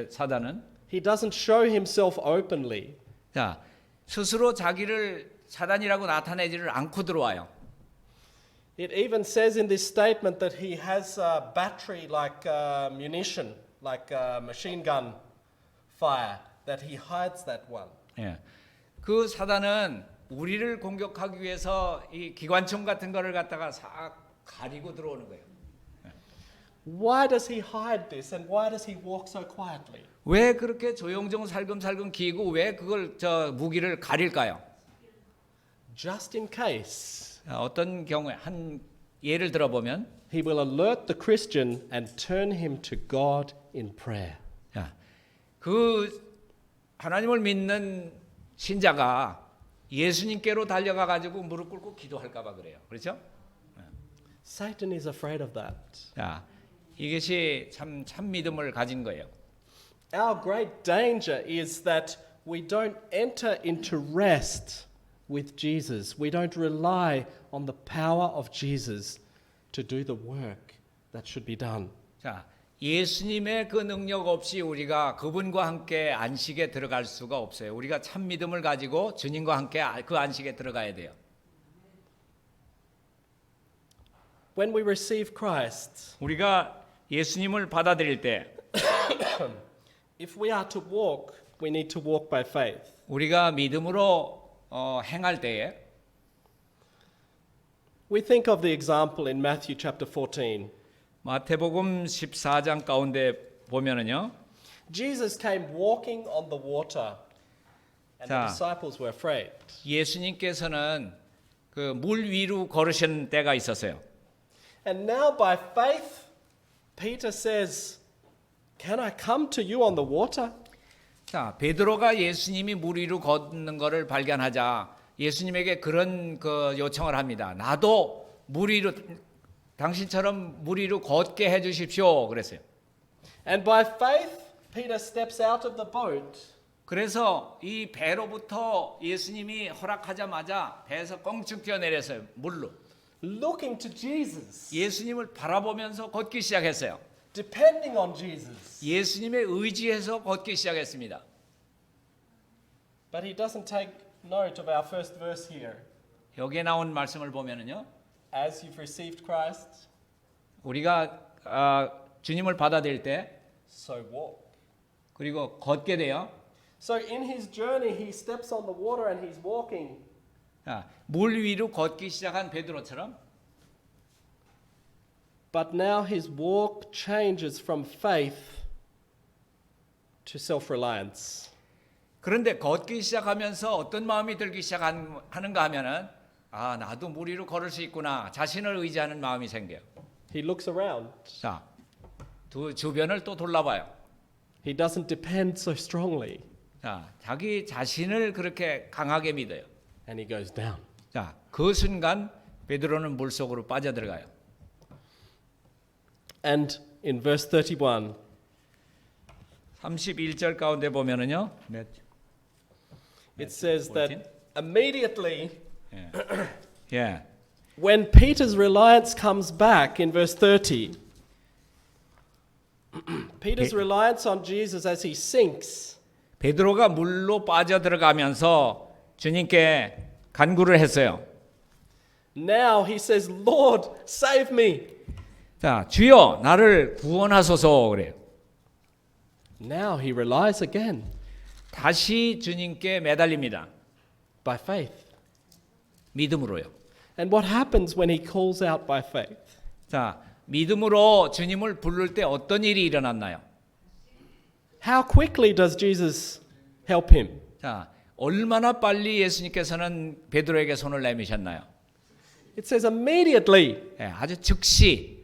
사단은 He doesn't show himself openly. 자 스스로 자기를 사단이라고 나타내지를 않고 들어와요. It even says in this statement that he has a battery like munition, like machine gun fire, that he hides that one. 예, 그 사단은 우리를 공격하기 위해서 이 기관총 같은 거를 갖다가 싹 가리고 들어오는 거예요. Why does he hide this and why does he walk so quietly? 왜 그렇게 조용조용 살금살금 기고 왜 그걸 저 무기를 가릴까요? Just in case 어떤 경우에 한 예를 들어보면 he will alert the Christian and turn him to God in prayer. 자, 그 하나님을 믿는 신자가 예수님께로 달려가 가지고 무릎 꿇고 기도할까 봐 그래요. 그렇죠? Satan is afraid of that. 자, 이것이 참 믿음을 가진 거예요. Our great danger is that we don't enter into rest with Jesus. We don't rely on the power of Jesus to do the work that should be done. 자, 예수님의 그 능력 없이 우리가 그분과 함께 안식에 들어갈 수가 없어요. 우리가 참 믿음을 가지고 주님과 함께 그 안식에 들어가야 돼요. When we receive Christ, 우리가 예수님을 받아들일 때 if we are to walk, we need to walk by faith. 우리가 믿음으로 행할 때에 We think of the example in Matthew chapter 14. 마태복음 14장 가운데 보면은요. Jesus came walking on the water and the 자. disciples were afraid. 예수님께서는 그 물 위로 걸으신 때가 있었어요. And now by faith, Peter says, "Can I come to you on the water?" 자, 베드로가 예수님이 물 위로 걷는 것을 발견하자 예수님에게 그런 그 요청을 합니다. 나도 물 위로 당신처럼 물 위로 걷게 해 주십시오. 그랬어요. And by faith, Peter steps out of the boat 그래서 이 배로부터 예수님이 허락하자마자 배에서 껑충 뛰어내렸어요. 물로. looking to Jesus, 예수님을 바라보면서 걷기 시작했어요. depending on Jesus. 예수님의 의지에서 걷기 시작했습니다. But he doesn't take note of our first verse here. 여기에 나온 말씀을 보면은요. As you've received Christ, 우리가 주님을 받아들일 때 so walk. 그리고 걷게 돼요. So in his journey, he steps on the water and he's walking. 물 위로 걷기 시작한 베드로처럼 But now his walk changes from faith to self-reliance. 그런데 걷기 시작하면서 어떤 마음이 들기 시작하는가 하면은 나도 물 위로 걸을 수 있구나 자신을 의지하는 마음이 생겨요. He looks around. 자, 두 주변을 또 돌아봐요. He doesn't depend so strongly. 자, 자기 자신을 그렇게 강하게 믿어요. And he goes down. 자, 그 순간 베드로는 물 속으로 빠져들어가요. And in verse 31, 31절 가운데 보면은요. it says that immediately 예. when Peter's reliance comes back in verse 30, Peter's reliance on Jesus as he sinks, 베드로가 물로 빠져들어가면서 주님께 간구를 했어요. now he says, Lord, save me. 자, 주여 나를 구원하소서 그래요. Now he relies again 다시 주님께 매달립니다. by faith. 믿음으로요. And what happens when he calls out by faith? 자, 믿음으로 주님을 부를 때 어떤 일이 일어났나요? How quickly does Jesus help him? 자, 얼마나 빨리 예수님께서는 베드로에게 손을 내미셨나요? It says immediately 예, 아주 즉시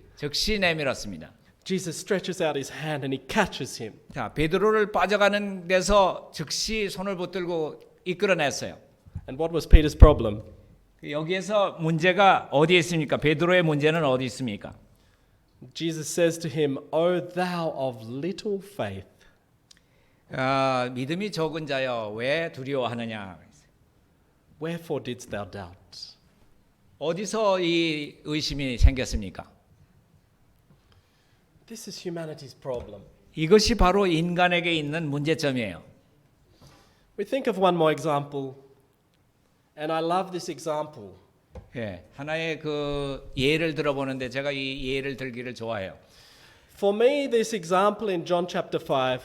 내밀었습니다. Jesus stretches out his hand and he catches him. 자, 베드로를 빠져가는 데서 즉시 손을 붙들고 이끌어냈어요. And what was Peter's problem? 여기에서 문제가 어디에 있습니까? 베드로의 문제는 어디 있습니까? Jesus says to him, O thou of little faith. 믿음이 적은 자여 왜 두려워하느냐? Wherefore didst thou doubt? 어디서 이 의심이 생겼습니까? This is humanity's problem. 이것이 바로 인간에게 있는 문제점이에요. We think of one more example, and I love this example. 예, 하나의 그 예를 들어보는데 제가 이 예를 들기를 좋아해요. For me, this example in John chapter 5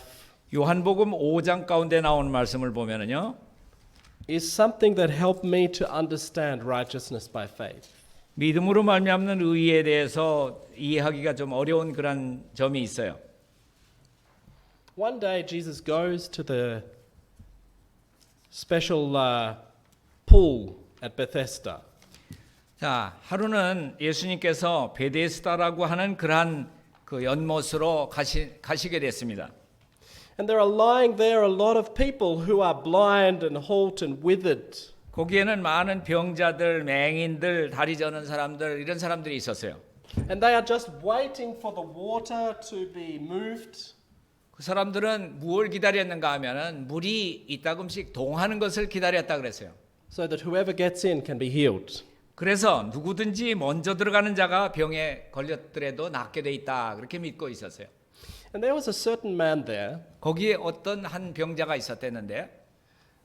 요한복음 5장 가운데 나오는 말씀을 보면은요. is something that helped me to understand righteousness by faith. 믿음으로 말미암는 의에 대해서 이해하기가 좀 어려운 그런 점이 있어요. One day, Jesus goes to the special pool at Bethesda. 자, 하루는 예수님께서 베데스다라고 하는 그러한 그 연못으로 가시게 됐습니다. And there are lying there a lot of people who are blind and halt and withered. 거기에는 많은 병자들, 맹인들, 다리 저는 사람들 이런 사람들이 있었어요. And they are just waiting for the water to be moved. 그 사람들은 무엇을 기다렸는가 하면은 물이 이따금씩 동하는 것을 기다렸다 그랬어요. So that whoever gets in can be healed. 그래서 누구든지 먼저 들어가는 자가 병에 걸렸더라도 낫게 돼 있다 그렇게 믿고 있었어요. And there was a certain man there. 거기에 어떤 한 병자가 있었댔는데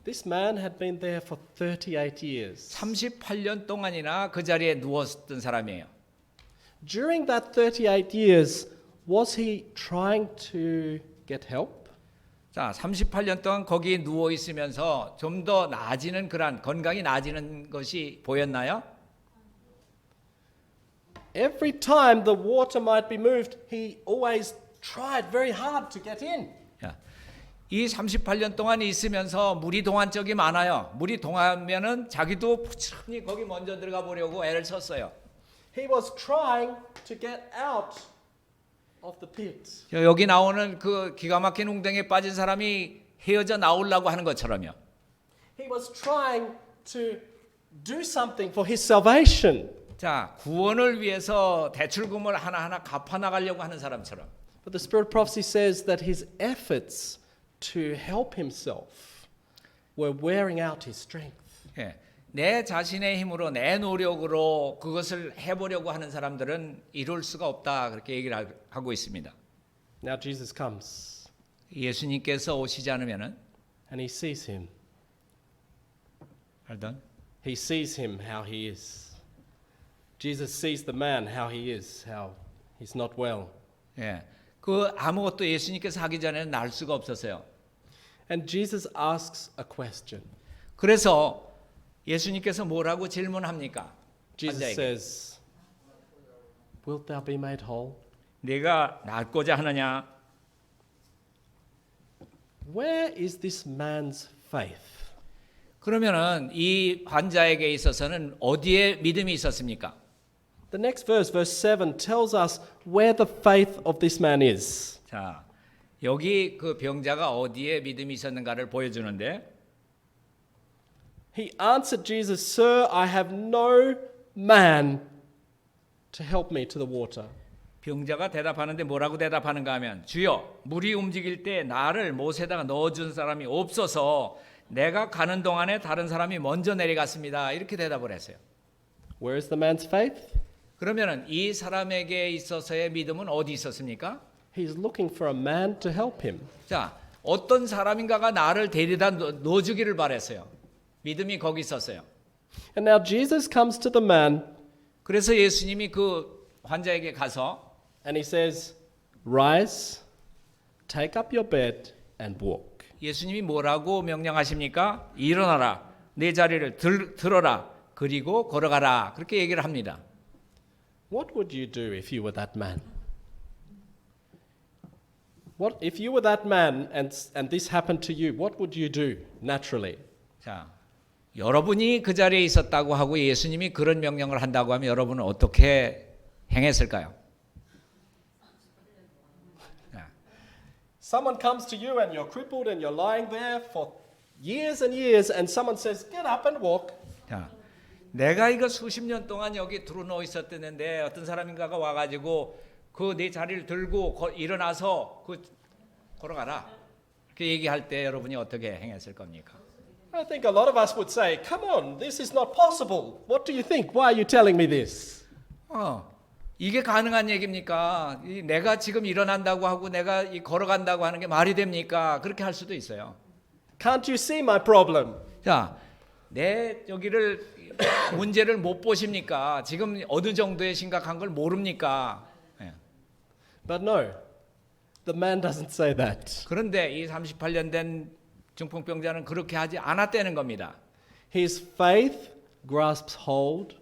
This man had been there for 38 years. 38년 동안이나 그 자리에 누웠던 사람이에요. During that 38 years, was he trying to get help? 자, 38년 동안 거기에 누워 있으면서 좀 더 나아지는 그런 건강이 나아지는 것이 보였나요? Every time the water might be moved, he always tried very hard to get in. 야, 이 38년 동안 있으면서 물이 동한 적이 많아요. 물이 동하면은 자기도 부지런히 거기 먼저 들어가 보려고 애를 썼어요. He was trying to get out of the pit. 여기 나오는 그 기가 막힌 웅덩이에 빠진 사람이 헤어져 나오려고 하는 것처럼요. He was trying to do something for his salvation. 자, 구원을 위해서 대출금을 하나하나 갚아 나가려고 하는 사람처럼. But the Spirit of Prophecy says that his efforts to help himself were wearing out his strength. 예, 내 자신의 힘으로 내 노력으로 그것을 해보려고 하는 사람들은 이룰 수가 없다 그렇게 얘기를 하고 있습니다. Now Jesus comes 예수님께서 오시지 않으면은 and he sees him. 알던 He sees him how he is. Jesus sees the man how he is, how he's not well. 예, 그 아무것도 예수님께서 하기 전에는 알 수가 없었어요. And Jesus asks a question. 그래서 예수님께서 뭐라고 질문합니까? Jesus 환자에게. says, "Wilt thou be made whole?" 네가 낫고자 하느냐? Where is this man's faith? 그러면은 이 환자에게 있어서는 어디에 믿음이 있었습니까? The next verse, verse 7, tells us where the faith of this man is. 자, 여기 그 병자가 어디에 믿음이 있었는가를 보여주는데 He answered Jesus, "Sir, I have no man to help me to the water." 병자가 대답하는데 뭐라고 대답하는가 하면 주여 물이 움직일 때 나를 못에다가 넣어준 사람이 없어서 내가 가는 동안에 다른 사람이 먼저 내려갔습니다. 이렇게 대답을 했어요. Where is the man's faith? 그러면은 이 사람에게 있어서의 믿음은 어디 있었습니까? He's looking for a man to help him. 자, 어떤 사람인가가 나를 데려다 넣어주기를 바랬어요. 믿음이 거기 있었어요. And now Jesus comes to the man 그래서 예수님이 그 환자에게 가서 and he says, "Rise, take up your bed and walk." 예수님이 뭐라고 명령하십니까? 일어나라, 내 자리를 들어라, 그리고 걸어가라. 그렇게 얘기를 합니다. What would you do if you were that man? What if you were that man and this happened to you? What would you do naturally? 자, 여러분이 그 자리에 있었다고 하고 예수님이 그런 명령을 한다고 하면 여러분은 어떻게 행했을까요? Someone comes to you and you're crippled and you're lying there for years and years and someone says, "Get up and walk." 자, 내가 이거 수십 년 동안 여기 들어누워 있었는데 어떤 사람인가가 와가지고 그 내 자리를 들고 일어나서 그 걸어가라. 이렇게 얘기할 때 여러분이 어떻게 행했을 겁니까? I think a lot of us would say, come on, this is not possible. What do you think? Why are you telling me this? 이게 가능한 얘기입니까? 내가 지금 일어난다고 하고 내가 걸어간다고 하는 게 말이 됩니까? 그렇게 할 수도 있어요. Can't you see my problem? 자, 내 여기를 문제를 못 보십니까? 지금 어느 정도의 심각한 걸 모릅니까? But no, the man doesn't say that. 그런데 이 38년 된 중풍병자는 그렇게 하지 않았다는 겁니다. His faith grasps hold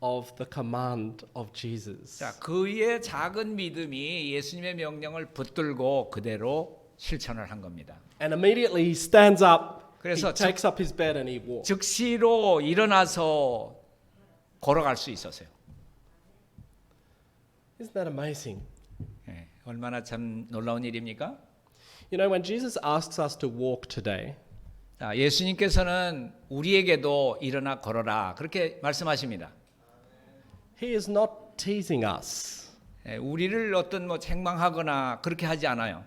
of the command of Jesus. 자, 그의 작은 믿음이 예수님의 명령을 붙들고 그대로 실천을 한 겁니다. And immediately he stands up, he 그래서 takes up his bed and he walks. 즉시로 일어나서 걸어갈 수 있었어요. Isn't that amazing? 얼마나 참 놀라운 일입니까? You know, when Jesus asks us to walk today, 자, 예수님께서는 우리에게도 일어나 걸어라 그렇게 말씀하십니다. he is not teasing us. 우리를 어떤 책망하거나 그렇게 하지 않아요.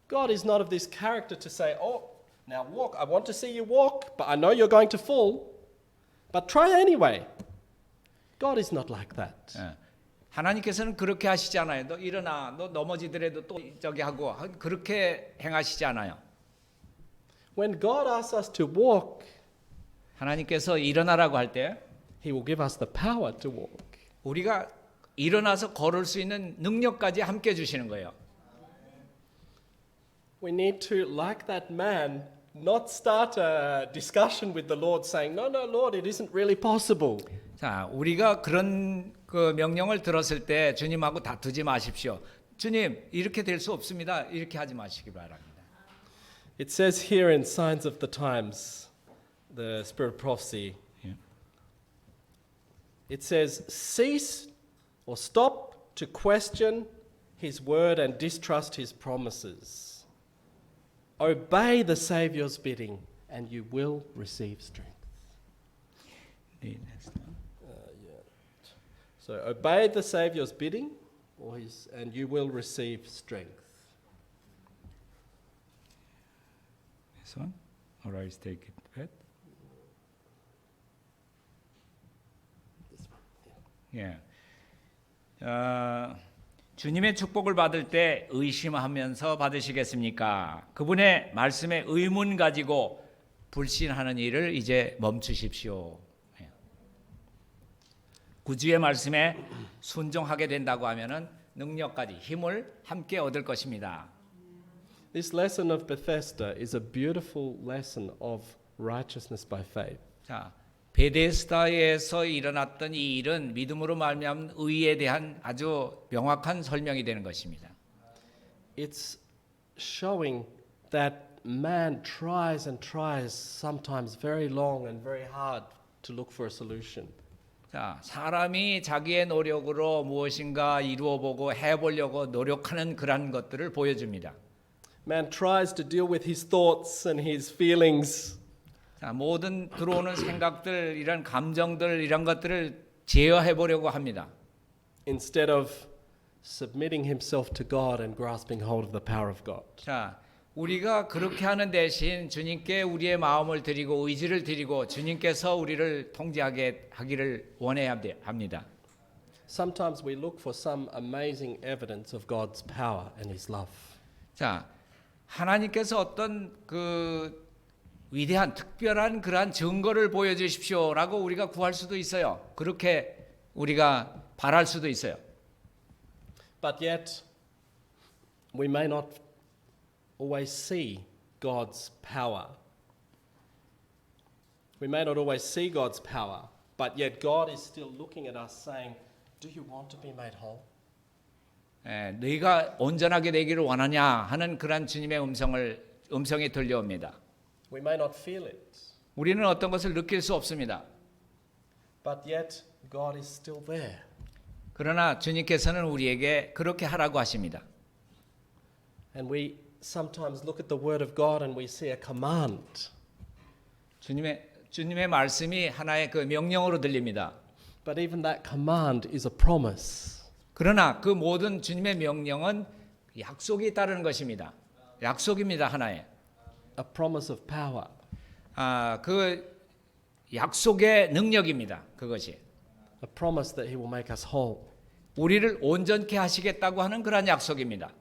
God is not of this character to say, oh, now walk. I want to see you walk, but I know you're going to fall. But try anyway. God is not like that. 하나님께서는 그렇게 하시지 않아요. 너 일어나, 너 넘어지더라도 또 저기 하고 그렇게 행하시지 않아요. When God asks us to walk, 하나님께서 일어나라고 할 때 He will give us the power to walk. 우리가 일어나서 걸을 수 있는 능력까지 함께 주시는 거예요. We need to, like that man, not start a discussion with the Lord saying, no, no, Lord, it isn't really possible. 자, 우리가 그런 그 명령을 들었을 때 주님하고 다투지 마십시오. 주님, 이렇게 될 수 없습니다. 이렇게 하지 마시기 바랍니다. It says here in Signs of the Times, the Spirit of Prophecy, it says, cease or stop to question His word and distrust His promises. Obey the Saviour's bidding and you will receive strength. So obey the Saviour's bidding and you will receive strength. This one? Or I take it back? 예. 주님의 축복을 받을 때 의심하면서 받으시겠습니까? 그분의 말씀에 의문 가지고 불신하는 일을 이제 멈추십시오. 구주의 말씀에 순종하게 된다고 하면은 능력까지 힘을 함께 얻을 것입니다. This lesson of Bethesda is a beautiful lesson of righteousness by faith. 자, 베데스다에서 일어났던 이 일은 믿음으로 말미암은 의에 대한 아주 명확한 설명이 되는 것입니다. It's showing that man tries and tries, sometimes very long and very hard, to look for a solution. 자, 사람이 자기의 노력으로 무엇인가 이루어 보고 해보려고 노력하는 그런 것들을 보여줍니다. Man tries to deal with his thoughts and his feelings. 자, 모든 들어오는 생각들, 이런 감정들, 이런 것들을 제어해 보려고 합니다. Instead of submitting himself to God and grasping hold of the power of God. 자, 우리가 그렇게 하는 대신 주님께 우리의 마음을 드리고 의지를 드리고 주님께서 우리를 통제하게 하기를 원해야 합니다. Sometimes we look for some amazing evidence of God's power and His love. 자, 하나님께서 어떤 그 위대한 특별한 그러한 증거를 보여주십시오라고 우리가 구할 수도 있어요. 그렇게 우리가 바랄 수도 있어요. But yet, we may not always see God's power. We may not always see God's power, but yet God is still looking at us saying, do you want to be made whole? 너희가 온전하게 되기를 원하냐 하는 그런 주님의 음성이 들려옵니다. We may not feel it, 우리는 어떤 것을 느낄 수 없습니다. but yet God is still there. 그러나 주님께서는 우리에게 그렇게 하라고 하십니다. And we sometimes look at the Word of God and we see a command. 주님의 말씀이 하나의 그 명령으로 들립니다. But even that command is a promise. 그러나 그 모든 주님의 명령은 약속이 따르는 것입니다. 약속입니다, 하나의. A promise of power. 그 약속의 능력입니다. 그것이 A promise that He will make us whole. 우리를 온전케 하시겠다고 하는 그러한 약속입니다.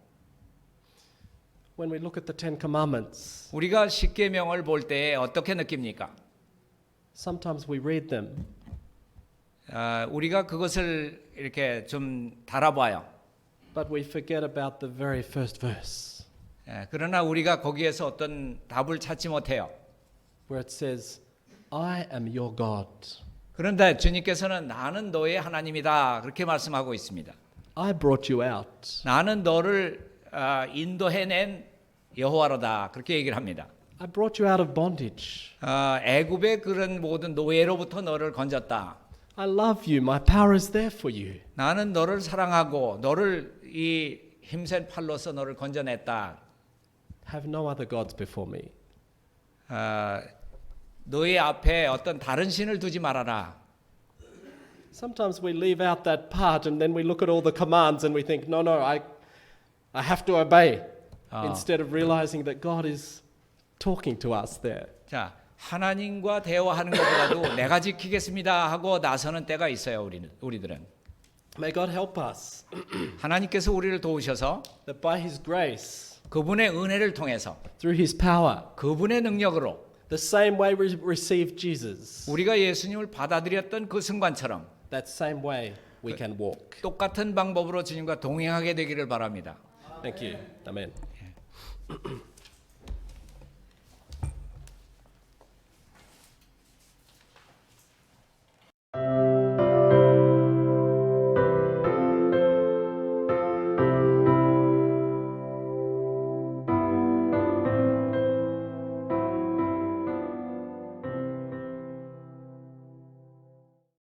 When we look at the Ten Commandments, 우리가 십계명을 볼 때 어떻게 느낍니까? sometimes we read them 우리가 그것을 이렇게 좀 달아봐요. but we forget about the very first verse 그러나 우리가 거기에서 어떤 답을 찾지 못해요. where it says, I am your God. 그런데 주님께서는 나는 너의 하나님이다 그렇게 말씀하고 있습니다. I brought you out. 나는 너를 인도해낸 여호와로다 그렇게 얘기를 합니다. I brought you out of bondage. 애굽의 그런 모든 노예로부터 너를 건졌다. I love you. My power is there for you. 나는 너를 사랑하고 너를 이 힘센 팔로서 너를 건져냈다. Have no other gods before me. 너의 앞에 어떤 다른 신을 두지 말아라. Sometimes we leave out that part and then we look at all the commands and we think, no, I have to obey. Instead of realizing that God is talking to us there. 자, 하나님과 대화하는 것보다도 내가 지키겠습니다 하고 나서는 때가 있어요. 우리들은 May God help us 하나님께서 우리를 도우셔서 that by His grace, 그분의 은혜를 통해서 through His power, 그분의 능력으로 the same way we received Jesus, 우리가 예수님을 받아들였던 그 순간처럼 that same way we can walk. 똑같은 방법으로 주님과 동행하게 되기를 바랍니다. Thank you. Amen.